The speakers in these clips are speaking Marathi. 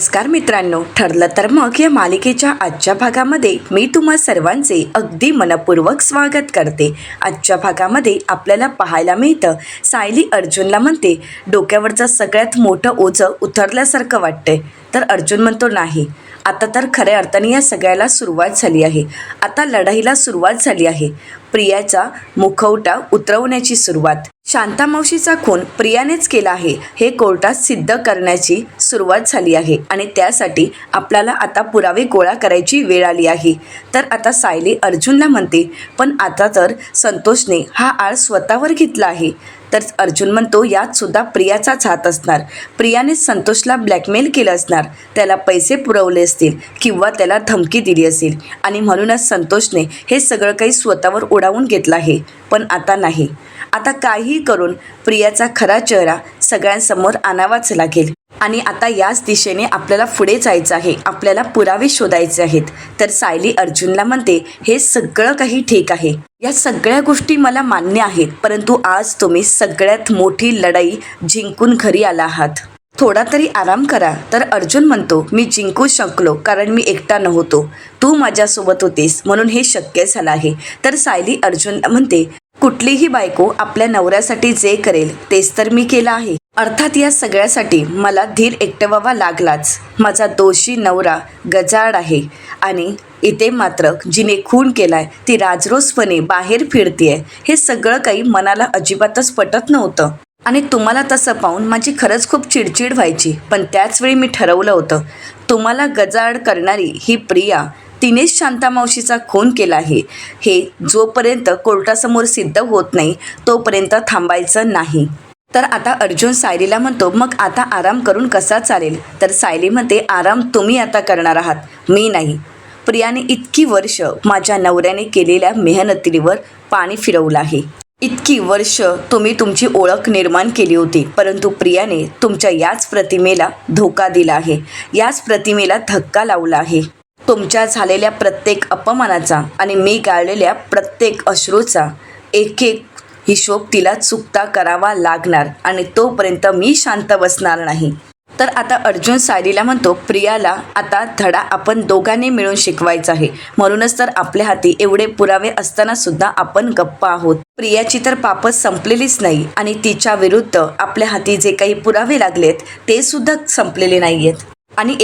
नमस्कार मित्रांनो, ठरलं तर मग या मालिकेच्या आजच्या भागामध्ये मी तुम्हा सर्वांचे अगदी मनपूर्वक स्वागत करते। आजच्या भागामध्ये आपल्याला पाहायला मिळतं, सायली अर्जुनला म्हणते डोक्यावरचं सगळ्यात मोठं ओझं उतरल्यासारखं वाटतंय। तर अर्जुन म्हणतो नाही, आता तर खऱ्या अर्थाने या सगळ्याला सुरुवात झाली आहे। आता लढाईला सुरुवात झाली आहे। प्रियाचा मुखवटा उतरवण्याची सुरुवात। शांता मावशीचा खून प्रियानेच केला आहे हे कोर्टात सिद्ध करण्याची सुरुवात झाली आहे आणि त्यासाठी आपल्याला आता पुरावे गोळा करायची वेळ आली आहे। तर आता सायली अर्जुनला म्हणते, पण आता तर संतोषने हा आळ स्वतःवर घेतला आहे। तर अर्जुन म्हणतो, यात सुद्धा प्रियाचाच हात असणार। प्रियाने संतोषला ब्लॅकमेल केलं असणार, त्याला पैसे पुरवले असतील किंवा त्याला धमकी दिली असेल आणि म्हणूनच संतोषने हे सगळं काही स्वतःवर ओढावून घेतलं आहे। पण आता नाही, आता काहीही करून प्रियाचा खरा चेहरा सगळ्यांसमोर आणावाच लागेल आणि आता याच दिशेने आपल्याला पुढे जायचं आहे। आपल्याला पुरावे शोधायचे आहेत। तर सायली अर्जुनला म्हणते, हे सगळं काही ठीक आहे, या सगळ्या गोष्टी मला मान्य आहेत, परंतु आज तुम्ही सगळ्यात मोठी लढाई जिंकून घरी आला आहात, थोडा तरी आराम करा। तर अर्जुन म्हणतो, मी जिंकू शकलो कारण मी एकटा नव्हतो, तू माझ्यासोबत होतीस म्हणून हे शक्य झालं आहे। तर सायली अर्जुनला म्हणते, कुठलीही बायको आपल्या नवऱ्यासाठी जे करेल तेच तर मी केलं आहे। अर्थात या सगळ्यासाठी मला धीर एकटवावा लागलाच। माझा दोषी नवरा गजाआड आहे आणि इथे मात्र जिने खून केलाय ती राजरोसपणे बाहेर फिरतेय। हे सगळं काही मनाला अजिबातच पटत नव्हतं आणि तुम्हाला तसं पाहून माझी खरंच खूप चिडचिड व्हायची। पण त्याचवेळी मी ठरवलं होतं, तुम्हाला गजाआड करणारी ही प्रिया, तिनेच शांता मावशीचा खून केला आहे, हे जोपर्यंत कोर्टासमोर सिद्ध होत नाही तोपर्यंत थांबायचं नाही। तर आता अर्जुन सायलीला म्हणतो, मग आता आराम करून कसा चालेल? तर सायली म्हणते, आराम तुम्ही आता करणार आहात, मी नाही। प्रियाने इतकी वर्ष माझ्या नवऱ्याने केलेल्या मेहनतीवर पाणी फिरवलं आहे। इतकी वर्ष तुम्ही तुमची ओळख निर्माण केली होती, परंतु प्रियाने तुमच्या याच प्रतिमेला धोका दिला आहे, याच प्रतिमेला धक्का लावला आहे। तुमच्या झालेल्या प्रत्येक अपमानाचा आणि मी गाळलेल्या प्रत्येक अश्रूचा एक एक हिशोब तिला चुकता करावा लागणार आणि तोपर्यंत मी शांत बसणार नाही। तर आता अर्जुन सायलीला म्हणतो, प्रियाला आता धडा आपण दोघांनी मिळून शिकवायचा आहे, म्हणूनच तर आपल्या हाती एवढे पुरावे असताना सुद्धा आपण गप्प आहोत। प्रियाची तर पापच संपलेलीच नाही आणि तिच्या विरुद्ध आपल्या हाती जे काही पुरावे लागलेत ते सुद्धा संपलेले नाहीयेत। आणि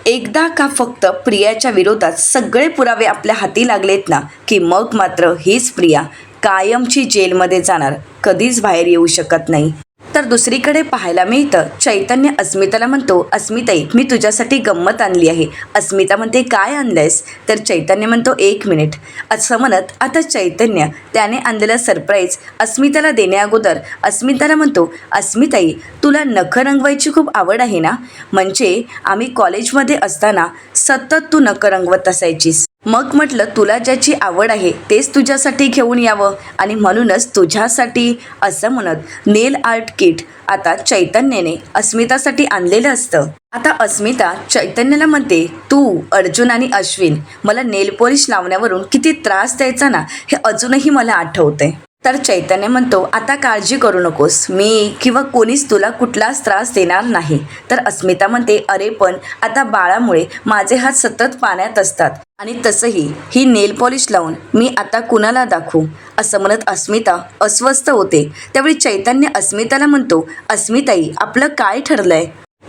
एकदा का फक्त प्रियाच्या विरोधात सगळे पुरावे आपल्या हाती लागलेत ना, की मग मात्र हीच प्रिया कायमची जेलमध्ये जाणार, कधीच बाहेर येऊ शकत नाही। तर दुसरीकडे पाहायला मिळतं, चैतन्य अस्मिताला म्हणतो, अस्मिताई मी तुझ्यासाठी गंमत आणली आहे। अस्मिता म्हणते, काय आणलंयस? तर चैतन्य म्हणतो, एक मिनिट। असं म्हणत आता चैतन्य त्याने आणलेलं सरप्राईज अस्मिताला देण्याअगोदर अस्मिताला म्हणतो, अस्मिताई तुला नखं रंगवायची खूप आवड आहे ना? म्हणजे आम्ही कॉलेजमध्ये असताना सतत तू नखं रंगवत असायचीस, मग म्हटलं तुला ज्याची आवड आहे तेच तुझ्यासाठी घेऊन यावं आणि म्हणूनच तुझ्यासाठी असं म्हणत नेल आर्ट किट आता चैतन्याने अस्मितासाठी आणलेलं असतं। आता अस्मिता चैतन्याला म्हणते, तू अर्जुन आणि अश्विन मला नेल पॉलिश लावण्यावरून किती त्रास द्यायचा ना, हे अजूनही मला आठवतंय। तर चैतन्य म्हणतो, आता काळजी करू नकोस, मी किंवा कोणीच तुला कुठलाच त्रास देणार नाही। तर अस्मिता म्हणते, अरे पण आता बाळामुळे माझे हात सतत पाण्यात असतात आणि तसंही ही नेल पॉलिश लावून मी आता कुणाला दाखवू? असं म्हणत अस्मिता अस्वस्थ होते। त्यावेळी चैतन्य अस्मिताला म्हणतो, अस्मिताई आपलं काय ठरलंय?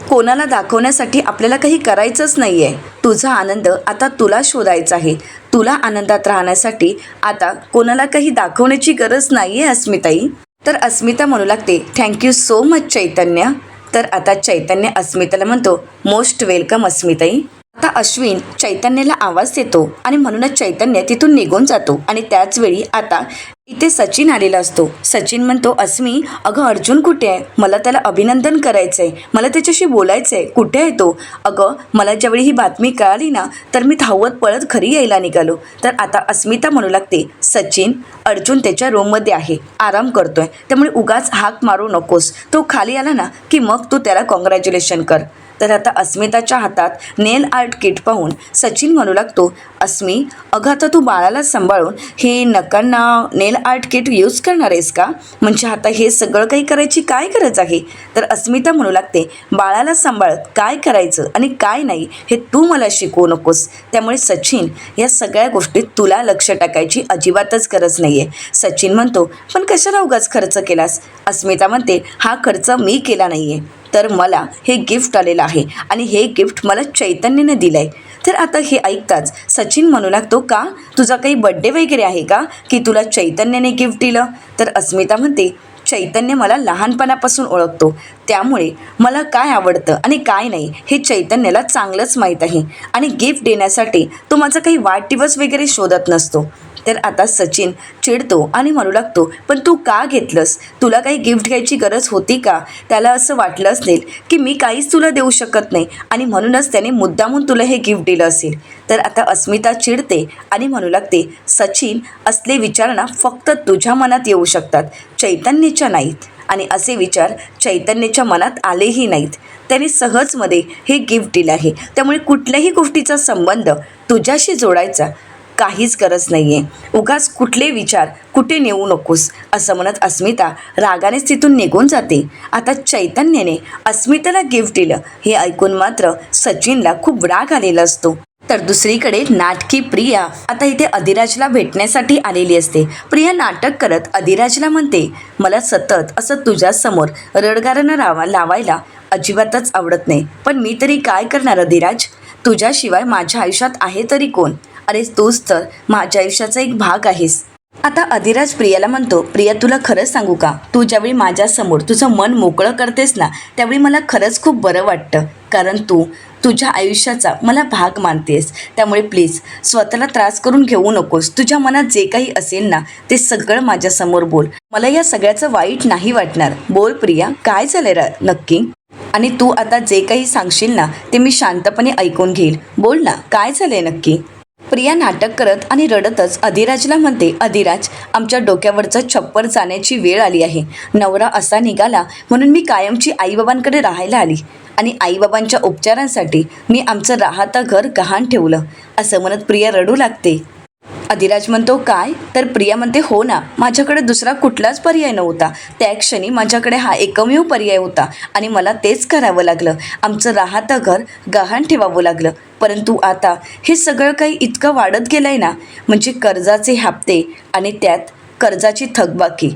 कोणाला दाखवण्यासाठी आपल्याला काही करायचंच नाही आहे। तुझा आनंद आता तुला शोधायचा आहे, तुला आनंदात राहण्यासाठी आता कोणाला काही दाखवण्याची गरज नाही आहे अस्मिताई। तर अस्मिता म्हणू लागते, थँक्यू सो मच चैतन्य। तर आता चैतन्य अस्मिताला म्हणतो, मोस्ट वेलकम अस्मिताई। आता अश्विन चैतन्याला आवाज देतो आणि म्हणूनच चैतन्य तिथून निघून जातो आणि त्याचवेळी आता इथे सचिन आलेला असतो। सचिन म्हणतो, अस्मी अगं अर्जुन कुठे आहे? मला त्याला अभिनंदन करायचं आहे, मला त्याच्याशी बोलायचं आहे, कुठे आहे तो? अगं मला ज्यावेळी ही बातमी कळाली ना तर मी धावत पळत घरी यायला निघालो। तर आता अस्मिता म्हणू लागते, सचिन अर्जुन त्याच्या रूममध्ये आहे, आराम करतोय, त्यामुळे उगाच हाक मारू नकोस, तो खाली आला ना की मग तू त्याला कॉंग्रॅच्युलेशन कर। तर आता अस्मिताच्या हातात नेल आर्ट किट पाहून सचिन म्हणू लागतो, अस्मी अगं आता तू बाळाला सांभाळून हे नकांना नेल आर्ट किट यूज करणार आहेस का? म्हणजे आता हे सगळं काही करायची काय गरज आहे? तर अस्मिता म्हणू लागते, बाळाला सांभाळत काय करायचं आणि काय नाही हे तू मला शिकवू नकोस. त्यामुळे सचिन या सगळ्या गोष्टीत तुला लक्ष टाकायची अजिबातच गरज नाही आहे. सचिन म्हणतो, पण कशाला उगाच खर्च केलास? अस्मिता म्हणते, हा खर्च मी केला नाही आहे, तर मला हे गिफ्ट आलेलं आहे आणि हे गिफ्ट मला चैतन्याने दिलं आहे. तर आता हे ऐकताच सचिन म्हणू लागतो, का तुझा काही बड्डे वगैरे आहे का की तुला चैतन्याने गिफ्ट दिलं? तर अस्मिता म्हणते, चैतन्य मला लहानपणापासून ओळखतो, त्यामुळे मला काय आवडतं आणि काय नाही हे चैतन्याला चांगलंच माहीत आहे आणि गिफ्ट देण्यासाठी तो माझा काही वाढदिवस वगैरे शोधत नसतो. तर आता सचिन चिडतो आणि म्हणू लागतो, पण तू का घेतलंस? तुला काही गिफ्ट घ्यायची गरज होती का? त्याला असं वाटलं असेल की मी काहीच तुला देऊ शकत नाही आणि म्हणूनच त्याने मुद्दामून तुला हे गिफ्ट दिलं असेल. तर आता अस्मिता चिडते आणि म्हणू लागते, सचिन असले विचार ना फक्त तुझ्या मनात येऊ शकतात, चैतन्याच्या नाहीत. आणि असे विचार चैतन्याच्या मनात आलेही नाहीत. त्याने सहजमध्ये हे गिफ्ट दिलं आहे, त्यामुळे कुठल्याही गोष्टीचा संबंध तुझ्याशी जोडायचा काहीच गरज नाही आहे. उगाच कुठले विचार कुठे नेऊ नकोस असं म्हणत अस्मिता रागानेच तिथून निघून जाते. आता चैतन्याने अस्मिताला गिफ्ट दिलं हे ऐकून मात्र सचिनला खूप राग आलेला असतो. तर दुसरीकडे नाटकी प्रिया आता इथे अधिराजला भेटण्यासाठी आलेली असते. प्रिया नाटक करत अधिराजला म्हणते, मला सतत असं तुझ्यासमोर रडगाणं लावायला अजिबातच आवडत नाही, पण मी तरी काय करणार अधिराज? तुझ्याशिवाय माझ्या आयुष्यात आहे तरी कोण? अरे तूच तर माझ्या आयुष्याचा एक भाग आहेस. आता अधिराज प्रियाला म्हणतो, प्रिया तुला खरंच सांगू का, तू ज्यावेळी माझ्यासमोर तुझं मन मोकळं करतेस ना त्यावेळी मला खरंच खूप बरं वाटतं, कारण तू तुझ्या आयुष्याचा मला भाग मानतेस. त्यामुळे प्लीज स्वतःला त्रास करून घेऊ नकोस. तुझ्या मनात जे काही असेल ना ते सगळं माझ्यासमोर बोल, मला या सगळ्याचं वाईट नाही वाटणार. बोल प्रिया, काय झालं नक्की? आणि तू आता जे काही सांगशील ना ते मी शांतपणे ऐकून घेईल. बोल ना, काय झालंय नक्की? प्रिया नाटक करत आणि रडतच अधिराजला म्हणते, अधिराज आमच्या डोक्यावरचं छप्पर जाण्याची वेळ आली आहे. नवरा असा निघाला म्हणून मी कायमची आईबाबांकडे राहायला आली आणि आईबाबांच्या उपचारांसाठी मी आमचं राहतं घर गहाण ठेवलं. असं म्हणत प्रिया रडू लागते. अधिराज म्हणतो, काय? तर प्रिया म्हणते, हो ना, माझ्याकडे दुसरा कुठलाच पर्याय नव्हता. त्या क्षणी माझ्याकडे हा एकमेव पर्याय होता आणि मला तेच करावं लागलं. आमचं राहतं घर गहाण ठेवावं लागलं. परंतु आता हे सगळं काही इतकं वाढत गेलं आहे ना, म्हणजे कर्जाचे हप्ते आणि त्यात कर्जाची थकबाकी.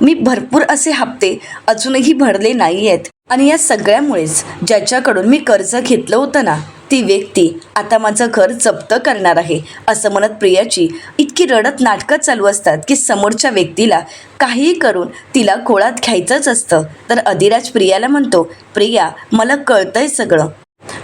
मी भरपूर असे हप्ते अजूनही भरले नाही आहेत आणि या सगळ्यामुळेच ज्याच्याकडून मी कर्ज घेतलं होतं ना ती व्यक्ती आता माझं घर जप्त करणार आहे. असं म्हणत प्रियाची इतकी रडत नाटकं चालू असतात की समोरच्या व्यक्तीला काहीही करून तिला खोळात घ्यायचंच असतं. तर अधिराज प्रियाला म्हणतो, प्रिया मला कळतंय सगळं,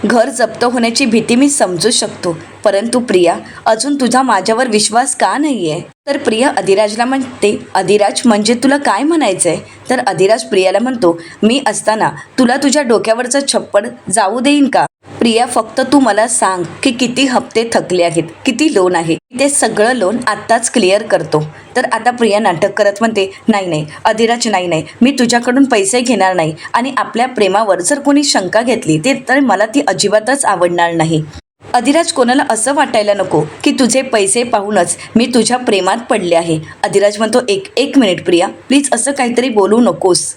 घर जप्त होण्याची भीती मी समजू शकतो, परंतु प्रिया अजून तुझा माझ्यावर विश्वास का नाही आहे? तर प्रिया अधिराजला म्हणते, अधिराज म्हणजे तुला काय म्हणायचं आहे? तर अधिराज प्रियाला म्हणतो, मी असताना तुला तुझ्या डोक्यावरचं छप्पड जाऊ देईन का? प्रिया फक्त तू मला सांग की किती हप्ते थकले आहेत, किती लोन आहे, ते सगळं लोन आत्ताच क्लिअर करतो. तर आता प्रिया नाटक करत म्हणते, नाही नाही अधिराज, नाही, मी तुझ्याकडून पैसे घेणार नाही आणि आपल्या प्रेमावर जर कोणी शंका घेतली ते तर मला ती अजिबातच आवडणार नाही. अधिराज, कोणाला असं वाटायला नको की तुझे पैसे पाहूनच मी तुझ्या प्रेमात पडले आहे. अधिराज म्हणतो, एक मिनिट प्रिया, प्लीज असं काहीतरी बोलू नकोस.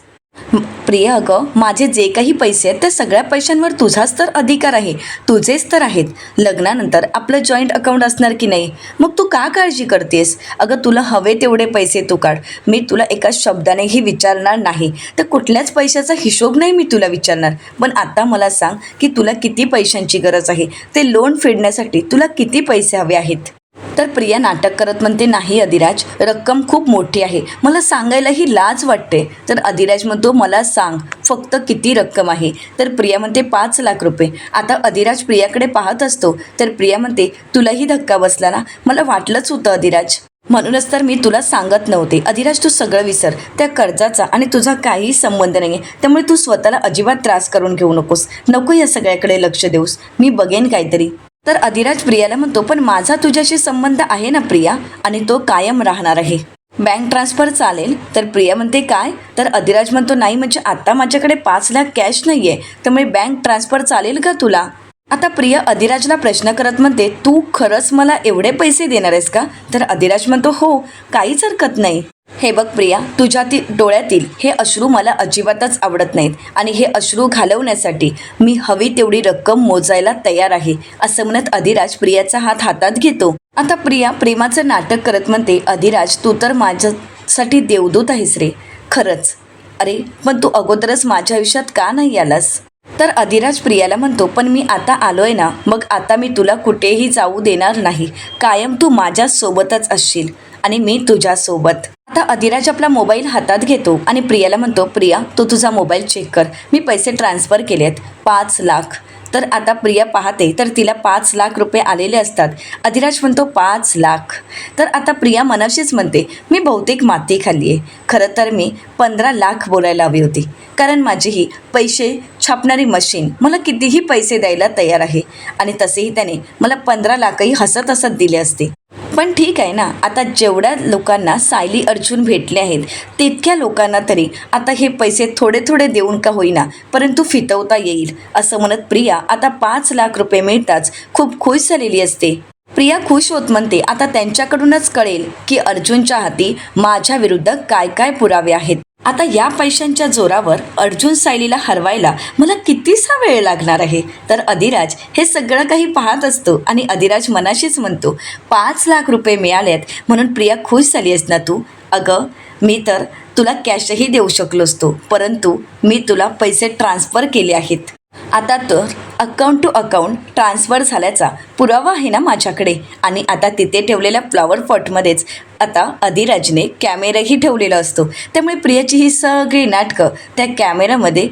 प्रिया अगं, माझे जे काही पैसे आहेत त्या सगळ्या पैशांवर तुझाच तर अधिकार आहे, तुझेच तर आहेत. लग्नानंतर आपलं जॉईंट अकाउंट असणार की नाही, मग तू का काळजी करतेस? अगं तुला हवे तेवढे पैसे तू काढ, मी तुला एका शब्दानेही विचारणार नाही, तर कुठल्याच पैशाचा हिशोब नाही मी तुला विचारणार. पण आता मला सांग की तुला किती पैशांची गरज आहे, ते लोन फेडण्यासाठी तुला किती पैसे हवे आहेत? तर प्रिया नाटक करत म्हणते, नाही अधिराज, रक्कम खूप मोठी आहे, मला सांगायलाही लाज वाटते. तर अधिराज म्हणतो, मला सांग फक्त किती रक्कम आहे? तर प्रिया म्हणते, 5 लाख रुपये. आता अधिराज प्रियाकडे पाहत असतो. तर प्रिया म्हणते, तुलाही धक्का बसला ना? मला वाटलंच होतं अधिराज, म्हणूनच तर मी तुला सांगत नव्हते. अधिराज तू सगळं विसर, त्या कर्जाचा आणि तुझा काहीही संबंध नाही आहे, त्यामुळे तू स्वतःला अजिबात त्रास करून घेऊ नकोस, नको या सगळ्याकडे लक्ष देऊस, मी बघेन काहीतरी. तर अधिराज प्रियाला म्हणतो, पण माझा तुझ्याशी संबंध आहे ना प्रिया, आणि तो कायम राहणार आहे. बँक ट्रान्सफर चालेल? तर प्रिया म्हणते काय? तर अधिराज म्हणतो नाही म्हणजे आता माझ्याकडे 5 लाख कॅश नाही आहे, त्यामुळे बँक ट्रान्सफर चालेल का तुला? आता प्रिया अधिराजला प्रश्न करत म्हणते तू खरंच मला एवढे पैसे देणार आहेस का? तर अधिराज म्हणतो हो, काहीच हरकत नाही. हे बघ प्रिया, तुझ्या डोळ्यातील हे अश्रू मला अजिबातच आवडत नाहीत आणि हे अश्रू घालवण्यासाठी मी हवी तेवढी रक्कम मोजायला तयार आहे, असं म्हणत अधिराज प्रियाचा हात हातात घेतो. आता प्रिया प्रेमाचं नाटक करत म्हणते अधिराज तू तर माझ्यासाठी देवदूत आहेस रे, खरंच. अरे पण तू अगोदरच माझ्या आयुष्यात का नाही आलास? तर अधिराज प्रियाला म्हणतो पण मी आता आलोय ना, मग आता मी तुला कुठेही जाऊ देणार नाही. कायम तू माझ्या सोबतच असशील आणि मी तुझ्यासोबत. आता अधिराज आपला मोबाईल हातात घेतो आणि प्रियाला म्हणतो प्रिया तू तुझा मोबाईल चेक कर, मी पैसे ट्रान्सफर केलेत 5 लाख. तर आता प्रिया पाहते तर तिला 5 लाख रुपये आलेले असतात. अधिराज म्हणतो 5 लाख. तर आता प्रिया मनाशीच म्हणते मी बहुतेक माती खाल्ली आहे. खरं तर मी 15 लाख बोलायला हवी होती, कारण माझी ही पैसे छापणारी मशीन मला कितीही पैसे द्यायला तयार आहे आणि तसेही त्याने मला 15 लाखही हसत हसत दिले असते. पण ठीक आहे ना, आता जेवढ्या लोकांना सायली अर्जुन भेटले आहेत तितक्या लोकांना तरी आता हे पैसे थोडे थोडे देऊन का होईना परंतु फितवता येईल, असं म्हणत प्रिया आता 5 लाख रुपये मिळताच खूप खुश झालेली असते. प्रिया खुश होत म्हणते आता त्यांच्याकडूनच कळेल की अर्जुनच्या हाती माझ्या विरुद्ध काय काय पुरावे आहेत. आता या पैशांच्या जोरावर अर्जुन सायलीला हरवायला मला कितीसा वेळ लागणार आहे. तर अधिराज हे सगळं काही पाहत असतो आणि अधिराज मनाशीच म्हणतो 5 लाख रुपये मिळालेत म्हणून प्रिया खुश झाली आहेस ना तू? अगं मी तर तुला कॅशही देऊ शकलो असतो, परंतु मी तुला पैसे ट्रान्सफर केले आहेत. आता तर अकाउंट टू अकाउंट ट्रान्सफर झाल्याचा पुरावा आहे ना माझ्याकडे. आणि आता तिथे ठेवलेल्या फ्लॉवर पॉटमध्येच आता अधिराजने कॅमेराही ठेवलेला असतो, त्यामुळे प्रियाची ही सगळी नाटकं त्या कॅमेरामध्ये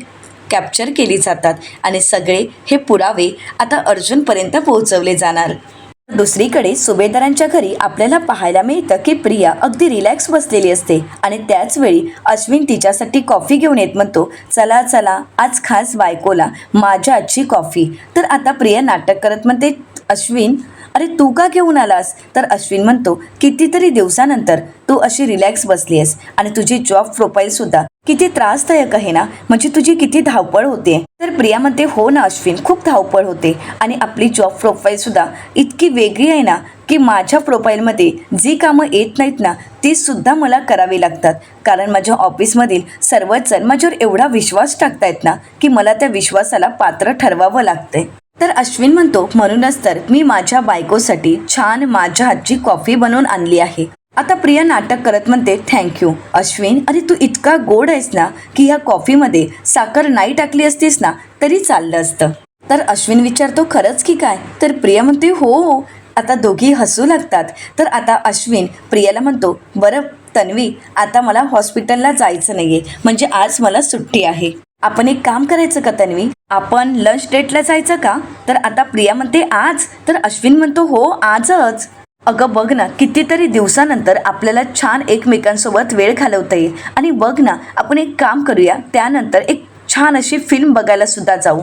कॅप्चर केली जातात आणि सगळे हे पुरावे आता अर्जुनपर्यंत पोहोचवले जाणार. दुसरीकडे सुभेदारांच्या घरी आपल्याला पाहायला मिळतं की प्रिया अगदी रिलॅक्स बसलेली असते आणि त्याचवेळी अश्विन तिच्यासाठी कॉफी घेऊन येत म्हणतो चला चला आज खास बायकोला माझ्या आजची कॉफी. तर आता प्रिया नाटक करत म्हणते अश्विन अरे तू का घेऊन आलास? तर अश्विन म्हणतो कितीतरी दिवसानंतर तू अशी रिलॅक्स बसली आहेस आणि तुझी जॉब प्रोफाईलसुद्धा किती त्रासदायक आहे ना, म्हणजे तुझी किती धावपळ होते. तर प्रिया म्हणते हो ना अश्विन, खूप धावपळ होते आणि आपली जॉब प्रोफाईलसुद्धा इतकी वेगळी आहे ना की माझ्या प्रोफाईलमध्ये जी कामं येत नाहीत ना ती सुद्धा मला करावी लागतात, कारण माझ्या ऑफिसमधील सर्वच जण माझ्यावर एवढा विश्वास टाकतायत ना की मला त्या विश्वासाला पात्र ठरवावं लागतंय. तर अश्विन म्हणतो म्हणूनच तर मी माझ्या बायकोसाठी छान माझ्या हातची कॉफी बनवून आणली आहे. आता प्रिया नाटक करत म्हणते थँक्यू अश्विन, अरे तू इतका गोड आहेस ना की ह्या कॉफीमध्ये साखर नाही टाकली असतीस ना तरी चाललं असतं. तर अश्विन विचारतो खरंच की काय? तर प्रिया म्हणते हो. आता दोघी हसू लागतात. तर आता अश्विन प्रियाला म्हणतो बरं तन्वी आता मला हॉस्पिटलला जायचं नाहीये, म्हणजे आज मला सुट्टी आहे. आपण एक काम करायचं का तन्वी, आपण लंच डेटला जायचं का? तर आता प्रिया म्हणते आज? तर अश्विन म्हणतो हो आजच. अगं बघ ना कितीतरी दिवसानंतर आपल्याला छान एकमेकांसोबत वेळ घालवता येईल आणि बघ ना आपण एक काम करूया, त्यानंतर एक छान अशी फिल्म बघायला सुद्धा जाऊ.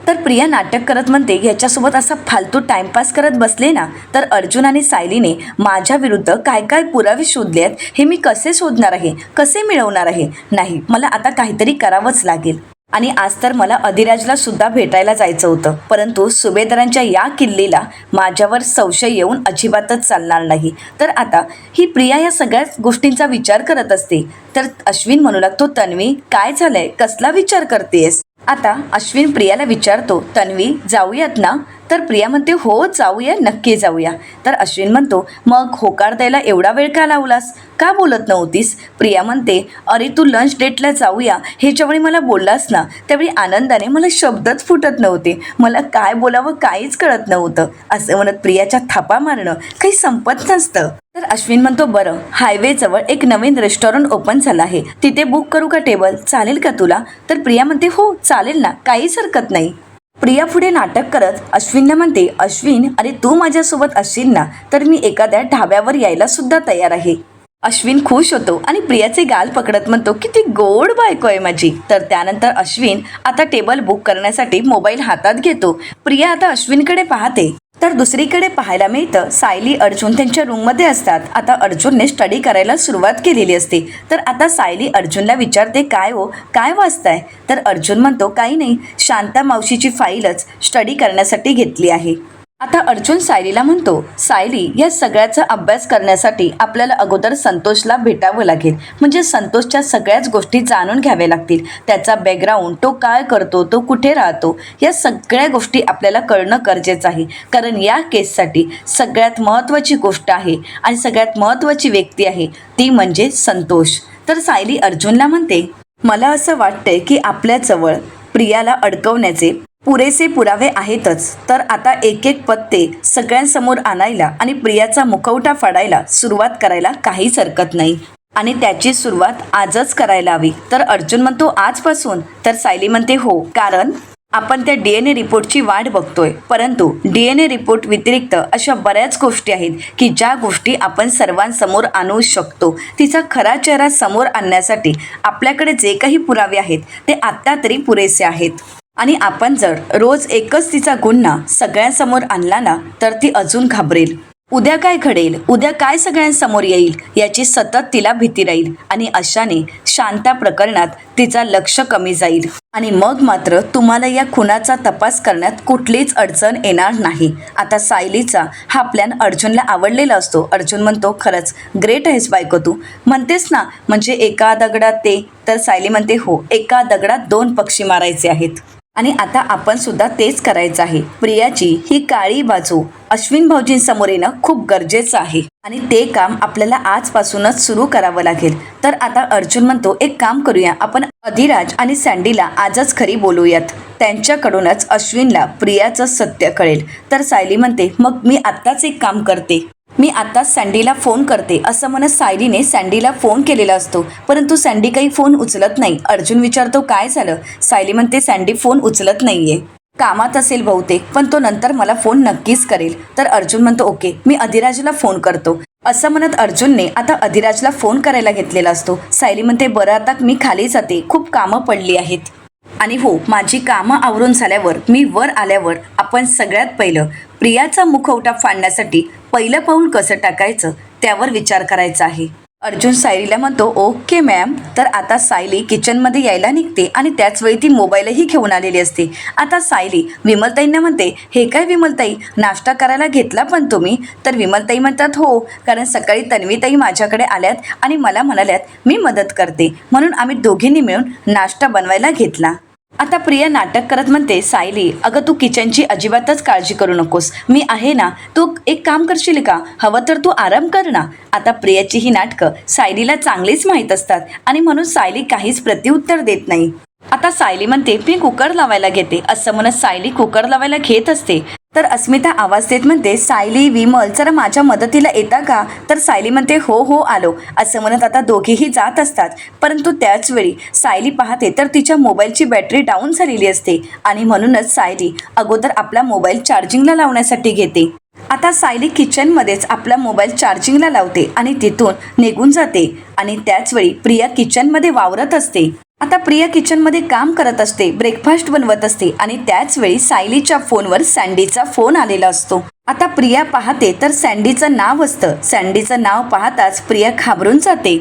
तर प्रिया नाटक करत म्हणते ह्याच्यासोबत असा फालतू टाइमपास करत बसले ना तर अर्जुन आणि सायलीने माझ्या विरुद्ध काय काय पुरावे शोधले आहेत हे मी कसे शोधणार आहे, कसे मिळवणार आहे? नाही, मला आता काहीतरी करावंच लागेल. आणि आज तर मला अधिराजला सुद्धा भेटायला जायचं होतं, परंतु सुभेदारांच्या या किल्लीला माझ्यावर संशय येऊन अजिबातच चालणार नाही. तर आता ही प्रिया या सगळ्या गोष्टींचा विचार करत असते. तर अश्विन म्हणू लागतो तन्वी काय झालंय, कसला विचार करतेस? आता अश्विन प्रियाला विचारतो तन्वी जाऊयात ना? तर प्रिया म्हणते हो जाऊया, नक्की जाऊया. तर अश्विन म्हणतो मग होकार द्यायला एवढा वेळ का लावलास, का बोलत नव्हतीस? प्रिया म्हणते अरे तू लंच डेटला जाऊया हे ज्यावेळी मला बोललास ना त्यावेळी आनंदाने मला शब्दच फुटत नव्हते, मला काय बोलावं काहीच कळत नव्हतं. असं म्हणत प्रियाच्या थापा मारणं काही संपत नसतं. तर अश्विन म्हणतो बरं हायवेजवळ एक नवीन रेस्टॉरंट ओपन झालं आहे, तिथे बुक करू का टेबल, चालेल का तुला? तर प्रिया म्हणते हो चालेल ना, काहीच हरकत नाही. प्रिया पुढे नाटक करत अश्विनला म्हणते अश्विन अरे तू माझ्यासोबत असशील ना तर मी एखाद्या ढाब्यावर यायला सुद्धा तयार आहे. अश्विन खुश होतो आणि प्रियाचे गाल पकडत म्हणतो किती गोड बायको आहे माझी. तर त्यानंतर अश्विन आता टेबल बुक करण्यासाठी मोबाईल हातात घेतो. प्रिया आता अश्विनकडे पाहते तर दुसरीकडे पाहायला मिळतं सायली अर्जुन त्यांच्या रूममध्ये असतात. आता अर्जुनने स्टडी करायला सुरुवात केलेली असते. तर आता सायली अर्जुनला विचारते, काय हो, काय वाचताय? तर अर्जुन म्हणतो, काही नाही, शांता मावशीची फाईलच स्टडी करण्यासाठी घेतली आहे. आता अर्जुन सायलीला म्हणतो, सायली, या सगळ्याचा अभ्यास करण्यासाठी आपल्याला अगोदर संतोषला भेटावं लागेल. म्हणजे संतोषच्या सगळ्याच गोष्टी जाणून घ्याव्या लागतील. त्याचा बॅकग्राऊंड, तो काय करतो, तो कुठे राहतो, या सगळ्या गोष्टी आपल्याला कळणं गरजेचं आहे. कारण या केससाठी सगळ्यात महत्त्वाची गोष्ट आहे आणि सगळ्यात महत्त्वाची व्यक्ती आहे ती म्हणजे संतोष. तर सायली अर्जुनला म्हणते, मला असं वाटतंय की आपल्याजवळ प्रियाला अडकवण्याचे पुरेसे पुरावे आहेतच. तर आता एक एक पत्ते सगळ्यांसमोर आणायला आणि प्रियाचा मुखवटा फाडायला सुरुवात करायला काहीच हरकत नाही. आणि त्याची सुरुवात आजच करायला हवी. तर अर्जुन म्हणतो, आजपासून? तर सायली म्हणते, हो, कारण आपण त्या DNA रिपोर्टची वाट बघतोय. परंतु DNA रिपोर्ट व्यतिरिक्त अशा बऱ्याच गोष्टी आहेत की ज्या गोष्टी आपण सर्वांसमोर आणू शकतो. तिचा खरा चेहरा समोर आणण्यासाठी आपल्याकडे जे काही पुरावे आहेत ते आत्ता तरी पुरेसे आहेत. आणि आपण जर रोज एकच तिचा गुन्हा सगळ्यांसमोर आणला ना तर ती अजून घाबरेल. उद्या काय घडेल, उद्या काय सगळ्यांसमोर येईल याची सतत तिला भीती राहील. आणि अशाने शांता प्रकरणात तिचा लक्ष कमी जाईल. आणि मग मात्र तुम्हाला या खुनाचा तपास करण्यात कुठलीच अडचण येणार नाही. आता सायलीचा हा प्लॅन अर्जुनला आवडलेला असतो. अर्जुन म्हणतो, खरंच ग्रेट आहेस बायको तू. म्हणतेस ना, म्हणजे एका दगडात ते? तर सायली म्हणते, हो, एका दगडात 2 पक्षी मारायचे आहेत. आणि आता आपण सुद्धा तेच करायचं आहे. प्रियाची ही काळी बाजू अश्विन भाऊजींसमोर येणं खूप गरजेचं आहे आणि ते काम आपल्याला आजपासूनच सुरू करावं लागेल. तर आता अर्जुन म्हणतो, एक काम करूया, आपण अधिराज आणि सँडीला आजच खरी बोलूयात. त्यांच्याकडूनच अश्विनला प्रियाचं सत्य कळेल. तर सायली म्हणते, मग मी आत्ताच एक काम करते, मी आता सँडीला फोन करते. असं म्हणत सायलीने सँडीला फोन केलेला असतो. परंतु सँडी काही फोन उचलत नाही. अर्जुन विचारतो, काय झालं? सायली म्हणते, सँडी फोन उचलत नाहीये, कामात असेल बहुतेक, पण तो नंतर मला फोन नक्कीच करेल. तर अर्जुन म्हणतो, ओके, मी अधिराजला फोन करतो. असं म्हणत अर्जुनने आता अधिराजला फोन करायला घेतलेला असतो. सायली म्हणते, बरं, आता मी खाली जाते, खूप कामं पडली आहेत. आणि हो, माझी कामं आवरून झाल्यावर मी वर आल्यावर आपण सगळ्यात पहिलं प्रियाचा मुखवटा फाडण्यासाठी पहिलं पाऊल कसं टाकायचं त्यावर विचार करायचा आहे. अर्जुन सायलीला म्हणतो, ओके मॅम. तर आता सायली किचनमध्ये यायला निघते आणि त्याचवेळी ती मोबाईलही घेऊन आलेली असते. आता सायली विमलताईंना म्हणते, हे काय विमलताई, नाश्ता करायला घेतला पण तुम्ही? तर विमलताई म्हणतात, हो, कारण सकाळी तन्वीताई माझ्याकडे आल्यात आणि मला म्हणाल्यात मी मदत करते, म्हणून आम्ही दोघींनी मिळून नाश्ता बनवायला घेतला. आता प्रिया नाटक करत म्हणते, सायली, अगं तू किचनची अजिबातच काळजी करू नकोस, मी आहे ना, तू एक काम करशील का, हवं तर तू आराम कर ना. आता प्रियाची ही नाटकं सायलीला चांगलीच माहीत असतात आणि म्हणून सायली काहीच प्रत्युत्तर देत नाही. आता सायली म्हणते, मी कुकर लावायला घेते. असं म्हणत सायली कुकर लावायला घेत असते. तर अस्मिता आवाज देत म्हणते, सायली, विमल, जरा माझ्या मदतीला येता का? तर सायली म्हणते, हो हो आलो. असं म्हणत आता दोघेही जात असतात. परंतु त्याच वेळी सायली पाहते तर तिच्या मोबाईलची बॅटरी डाऊन झालेली असते आणि म्हणूनच सायली अगोदर आपला मोबाईल चार्जिंगला लावण्यासाठी घेते. आता सायली किचनमध्येच आपला मोबाईल चार्जिंगला लावते आणि तिथून निघून जाते. आणि त्याचवेळी प्रिया किचनमध्ये वावरत असते. आता प्रिया किचनमध्ये काम करत असते, ब्रेकफास्ट बनवत असते आणि त्याच वेळी सायलीच्या फोनवर सँडीचा फोन आलेला असतो. आता प्रिया पाहते तर सँडीचं नाव असतं. सँडीचं नाव पाहताच प्रिया घाबरून जाते.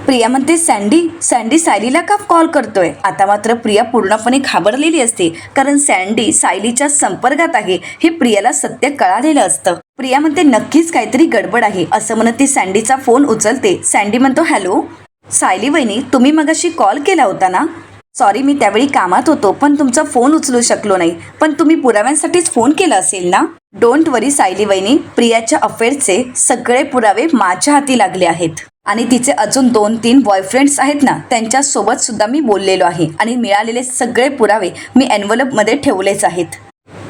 प्रिया म्हणते, सँडी, सँडी सायलीला का कॉल करतोय? आता मात्र प्रिया पूर्णपणे घाबरलेली असते, कारण सँडी सायलीच्या संपर्कात आहे हे प्रियाला सत्य कळालेलं असतं. प्रिया म्हणते, नक्कीच काहीतरी गडबड आहे. असं म्हणत ती सँडीचा फोन उचलते. सँडी म्हणतो, हॅलो सायली वहिनी, तुम्ही मगाशी कॉल केला होता ना? सॉरी, मी त्यावेळी कामात होतो, पण तुमचा फोन उचलू शकलो नाही. पण तुम्ही पुराव्यांसाठीच फोन केला असेल ना? डोंट वरी सायली वहिनी, प्रियाच्या अफेअरचे सगळे पुरावे माझ्या हाती लागले आहेत आणि तिचे अजून 2-3 बॉयफ्रेंड्स आहेत ना, त्यांच्यासोबत सुद्धा मी बोललेलो आहे आणि मिळालेले सगळे पुरावे मी एन्व्हलपमध्ये ठेवलेच आहेत.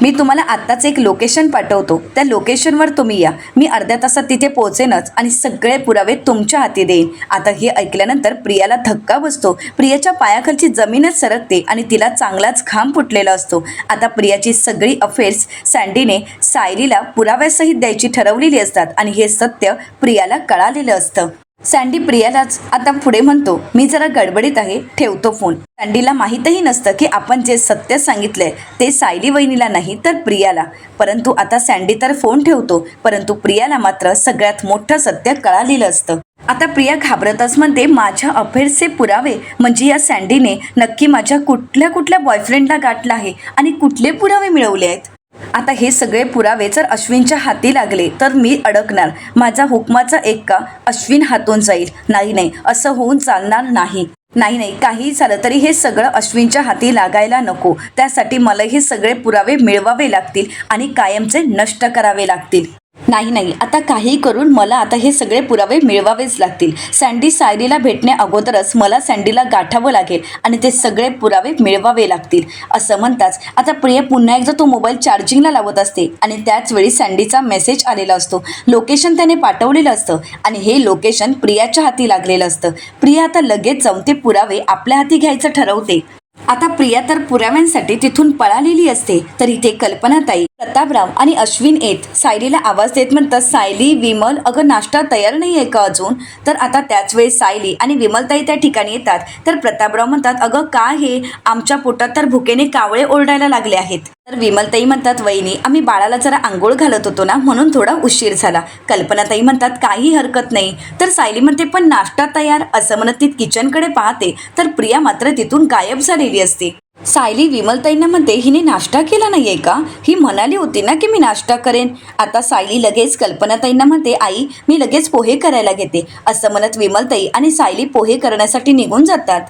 मी तुम्हाला आत्ताच एक लोकेशन पाठवतो, त्या लोकेशनवर तुम्ही या. मी अर्ध्या तासात तिथे पोहोचेनच आणि सगळे पुरावे तुमच्या हाती देईन. आता हे ऐकल्यानंतर प्रियाला धक्का बसतो. प्रियाच्या पायाखालची जमीनच सरकते आणि तिला चांगलाच घाम फुटलेला असतो. आता प्रियाची सगळी अफेअर्स सँडीने सायलीला पुराव्यासहित द्यायची ठरवलेली असतात आणि हे सत्य प्रियाला कळालेलं असतं. सँडी प्रियालाच आता पुढे म्हणतो, मी जरा गडबडीत आहे, ठेवतो फोन. सँडीला माहीतही नसतं की आपण जे सत्य सांगितलंय ते सायली वहिनीला नाही तर प्रियाला. परंतु आता सँडी तर फोन ठेवतो, परंतु प्रियाला मात्र सगळ्यात मोठं सत्य कळालेलं असतं. आता प्रिया घाबरतच म्हणते, माझ्या अफेअरचे पुरावे म्हणजे या सँडीने नक्की माझ्या कुठल्या कुठल्या बॉयफ्रेंडला गाठलं आहे आणि कुठले पुरावे मिळवले आहेत. आता हे सगळे पुरावे जर अश्विनच्या हाती लागले तर मी अडकणार. माझा हुकमाचा एक्का अश्विन हातून जाईल. नाही, असं होऊन चालणार नाही. नाही, काहीही झालं तरी हे सगळं अश्विनच्या हाती लागायला नको. त्यासाठी मला हे सगळे पुरावे मिळवावे लागतील आणि कायमचे नष्ट करावे लागतील. नाही, आता काही करून मला आता हे सगळे पुरावे मिळवावेच लागतील. सँडी सायलीला भेटण्या अगोदरच मला सँडीला गाठावं लागेल आणि ते सगळे पुरावे मिळवावे लागतील. असं म्हणताच आता प्रिया पुन्हा एकदा तो मोबाईल चार्जिंगला लावत असते आणि त्याच वेळी सँडीचा मेसेज आलेला असतो. लोकेशन त्याने पाठवलेलं असतं आणि हे लोकेशन प्रियाच्या हाती लागलेलं असतं. प्रिया आता लगेच जाऊन ते पुरावे आपल्या हाती घ्यायचं ठरवते. आता प्रिया तर पुराव्यांसाठी तिथून पळालेली असते. तर इथे कल्पनाताई, प्रतापराव आणि अश्विन येत सायलीला आवाज देत म्हणतात, सायली, विमल, अगं नाश्ता तयार नाही आहे का अजून? तर आता त्याच वेळी सायली आणि विमलताई त्या ठिकाणी येतात. तर प्रतापराव म्हणतात, अगं काय हे, आमच्या पोटात तर भुकेने कावळे ओरडायला लागले आहेत. तर विमलताई म्हणतात, वहिनी, आम्ही बाळाला जरा आंघोळ घालत होतो ना, म्हणून थोडा उशीर झाला. कल्पनाताई म्हणतात, काही हरकत नाही. तर सायली म्हणते, पण नाश्ता तयार, असं म्हणत ती किचनकडे पाहते तर प्रिया मात्र तिथून गायब झालेली असते. सायली विमलताईंना म्हणते, हिने नाश्ता केला नाहीये का? ही म्हणाली होती ना की मी नाश्ता करेन. आता सायली लगेच कल्पनाताईंना म्हणते, आई, मी लगेच पोहे करायला घेते. असं म्हणत विमलताई आणि सायली पोहे करण्यासाठी निघून जातात.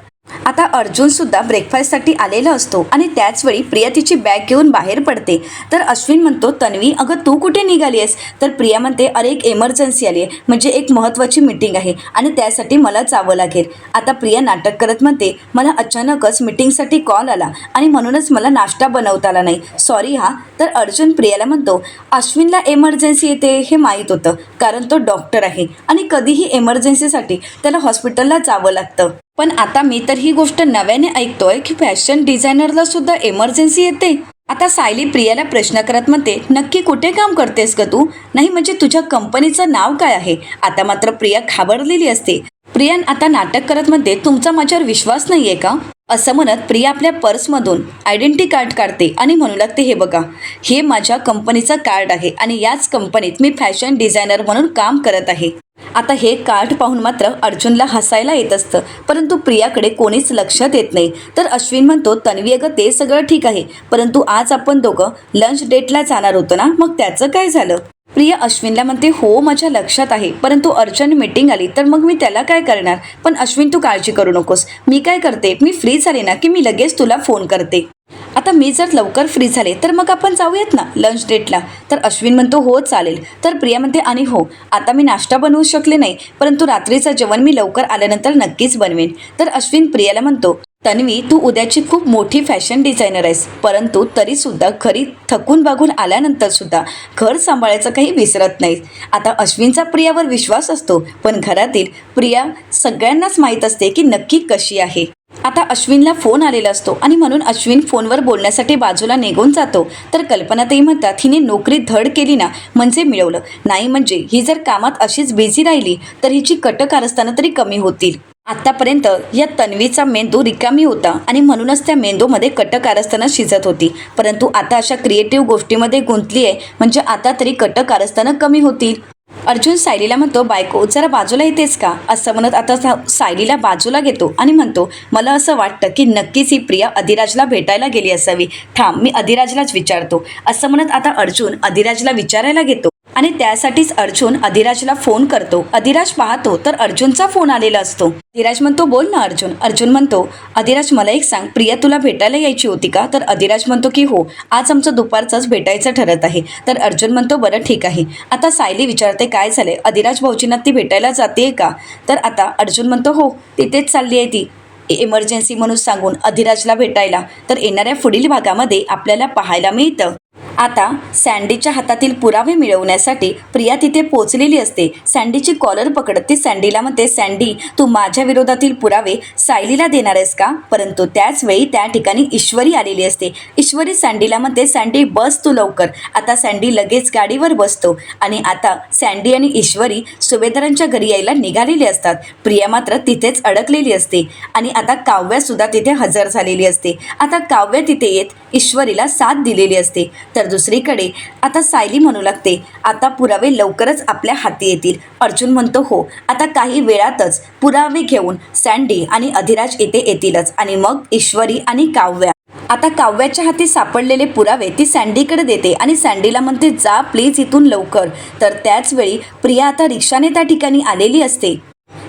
आता अर्जुन सुद्धा ब्रेकफास्टसाठी आलेला असतो आणि त्याच वेळी प्रिया तिची बॅग घेऊन बाहेर पडते. तर अश्विन म्हणतो, तन्वी, अगं तू कुठे निघाली आहेस? तर प्रिया म्हणते, अरे एक इमर्जन्सी आली आहे, म्हणजे एक महत्त्वाची मीटिंग आहे आणि त्यासाठी मला जावं लागेल. आता प्रिया नाटक करत म्हणते, मला अचानकच मीटिंगसाठी कॉल आला आणि म्हणूनच मला नाश्ता बनवता आला नाही, सॉरी हा. तर अर्जुन प्रियाला म्हणतो, अश्विनला इमर्जन्सी येते हे माहीत होतं, कारण तो डॉक्टर आहे आणि कधीही इमर्जन्सीसाठी त्याला हॉस्पिटलला जावं लागतं. पण आता मी तर ही गोष्ट नव्याने ऐकतोय की फॅशन डिझायनरला सुद्धा इमर्जन्सी येते. आता सायली प्रियाला प्रश्न करत म्हणते, नक्की कुठे काम करतेस का तू? नाही म्हणजे तुझ्या कंपनीचं नाव काय आहे? आता मात्र प्रिया घाबरलेली असते. प्रिया आता नाटक करत म्हणते, तुमचा माझ्यावर विश्वास नाहीये का? असं म्हणत प्रिया आपल्या पर्समधून आयडेंटिटी कार्ड काढते आणि म्हणू लागते, हे बघा, हे माझ्या कंपनीचं कार्ड आहे आणि याच कंपनीत मी फॅशन डिझायनर म्हणून काम करत आहे. आता हे कार्ड पाहून मात्र अर्जुनला हसायला येत असतं, परंतु प्रियाकडे कोणीच लक्षात येत नाही. तर अश्विन म्हणतो, तन्वी, अगं ते सगळं ठीक आहे, परंतु आज आपण दोघं लंच डेटला जाणार होतो ना, मग त्याचं काय झालं? प्रिया अश्विनला म्हणते, हो माझ्या लक्षात आहे, परंतु अर्जंट मीटिंग आली तर मग मी त्याला काय करणार? पण अश्विन तू काळजी करू नकोस, मी काय करते, मी फ्री झाले ना की मी लगेच तुला फोन करते. आता मी जर लवकर फ्री झाले तर मग आपण जाऊयात ना लंच डेटला? तर अश्विन म्हणतो, हो चालेल. तर प्रिया म्हणते, आणि हो, आता मी नाश्ता बनवू शकले नाही, परंतु रात्रीचं जेवण मी लवकर आल्यानंतर नक्कीच बनवेन. तर अश्विन प्रियाला म्हणतो, तन्वी, तू उद्याची खूप मोठी फॅशन डिझायनर आहेस, परंतु तरीसुद्धा घरी थकून बागून आल्यानंतर सुद्धा घर सांभाळायचं काही विसरत नाहीस. आता अश्विनचा प्रियावर विश्वास असतो, पण घरातील प्रिया सगळ्यांनाच माहीत असते की नक्की कशी आहे. आता अश्विनला फोन आलेला असतो आणि म्हणून अश्विन फोनवर बोलण्यासाठी बाजूला निघून जातो. तर कल्पनाताई म्हणतात, हिने नोकरी धड केली ना म्हणजे मिळवलं, नाही म्हणजे ही जर कामात अशीच बिझी राहिली तर हिची कटकारस्थानं तरी कमी होतील. आतापर्यंत या तन्वीचा मेंदू रिकामी होता आणि म्हणूनच त्या मेंदूमध्ये कटकारस्थानं शिजत होती, परंतु आता अशा क्रिएटिव्ह गोष्टीमध्ये गुंतली आहे म्हणजे आता तरी कटकारस्थानं कमी होतील. अर्जुन सायलीला म्हणतो, बायको जरा बाजूला येतेस का? असं म्हणत आता सायलीला बाजूला घेतो आणि म्हणतो, मला असं वाटतं की नक्कीच ही प्रिया अधिराजला भेटायला गेली असावी. थांब, मी अधिराजलाच विचारतो. असं म्हणत आता अर्जुन अधिराजला विचारायला घेतो आणि त्यासाठीच अर्जुन अधिराजला फोन करतो. अधिराज पाहतो तर अर्जुनचा फोन आलेला असतो. अधिराज म्हणतो, बोल ना अर्जुन. अर्जुन म्हणतो, अधिराज मला एक सांग, प्रिया तुला भेटायला यायची होती का? तर अधिराज म्हणतो की हो, आज आमचं दुपारचंच भेटायचं ठरत आहे. तर अर्जुन म्हणतो, बरं ठीक आहे. आता सायली विचारते, काय झाले, अधिराज भाऊजींना ती भेटायला जाते का? तर आता अर्जुन म्हणतो, हो, तिथेच चालली आहे ती इमर्जन्सी म्हणून सांगून अधिराजला भेटायला. तर येणाऱ्या पुढील भागामध्ये आपल्याला पाहायला मिळतं आता सँडीच्या हातातील पुरावे मिळवण्यासाठी प्रिया तिथे पोचलेली असते. सँडीची कॉलर पकडत ती सँडीला म्हणते, सँडी तू माझ्या विरोधातील पुरावे सायलीला देणार आहेस का? परंतु त्याच वेळी त्या ठिकाणी ईश्वरी आलेली असते. ईश्वरी सँडीला म्हणते, सँडी बस तू लवकर. आता सँडी लगेच गाडीवर बसतो आणि आता सँडी आणि ईश्वरी सुभेदारांच्या घरी यायला निघालेली असतात. प्रिया मात्र तिथेच अडकलेली असते आणि आता काव्या सुद्धा तिथे हजर झालेली असते. आता काव्या तिथे येत ईश्वरीला साथ दिलेली असते. तर दुसरीकडे आता सायली म्हणू लागते, आता पुरावे लवकरच आपल्या हाती येतील. अर्जुन म्हणतो, हो आता काही वेळातच पुरावे घेऊन सँडी आणि अधिराज येथे येतीलच. आणि मग ईश्वरी आणि काव्या आता काव्याच्या हाती सापडलेले पुरावे ती सँडीकडे देते आणि सँडीला म्हणते, जा प्लीज इथून लवकर. तर त्याच वेळी प्रिया आता रिक्षाने त्या ठिकाणी आलेली असते.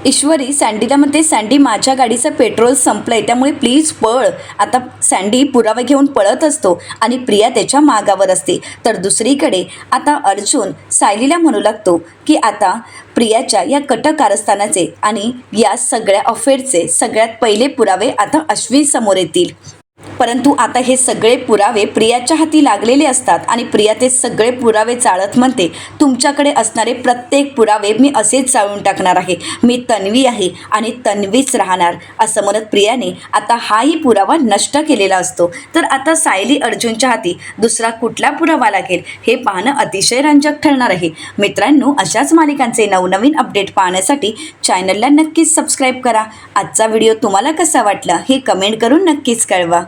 ईश्वरी सँडीला म्हणते, सँडी माझ्या गाडीचं पेट्रोल संपलंय त्यामुळे प्लीज पळ. आता सँडी पुरावे घेऊन पळत असतो आणि प्रिया त्याच्या मागावर असते. तर दुसरीकडे आता अर्जुन सायलीला म्हणू लागतो की आता प्रियाच्या या कट कारस्थानाचे आणि या सगळ्या अफेअरचे सगळ्यात पहिले पुरावे आता अश्विन समोर येतील. परंतु आता हे सगळे पुरावे प्रियाच्या हाती लागलेले असतात आणि प्रिया ते सगळे पुरावे चाळत म्हणते, तुमच्याकडे असणारे प्रत्येक पुरावे मी असेच चाळून टाकणार आहे. मी तन्वी आहे आणि तन्वीच राहणार. असं म्हणत प्रियाने आता हाही पुरावा नष्ट केलेला असतो. तर आता सायली अर्जुनच्या हाती दुसरा कुठला पुरावा लागेल हे पाहणं अतिशय रंजक ठरणार आहे. मित्रांनो, अशाच मालिकांचे नवनवीन अपडेट पाहण्यासाठी चॅनलला नक्कीच सबस्क्राईब करा. आजचा व्हिडिओ तुम्हाला कसा वाटला हे कमेंट करून नक्कीच कळवा.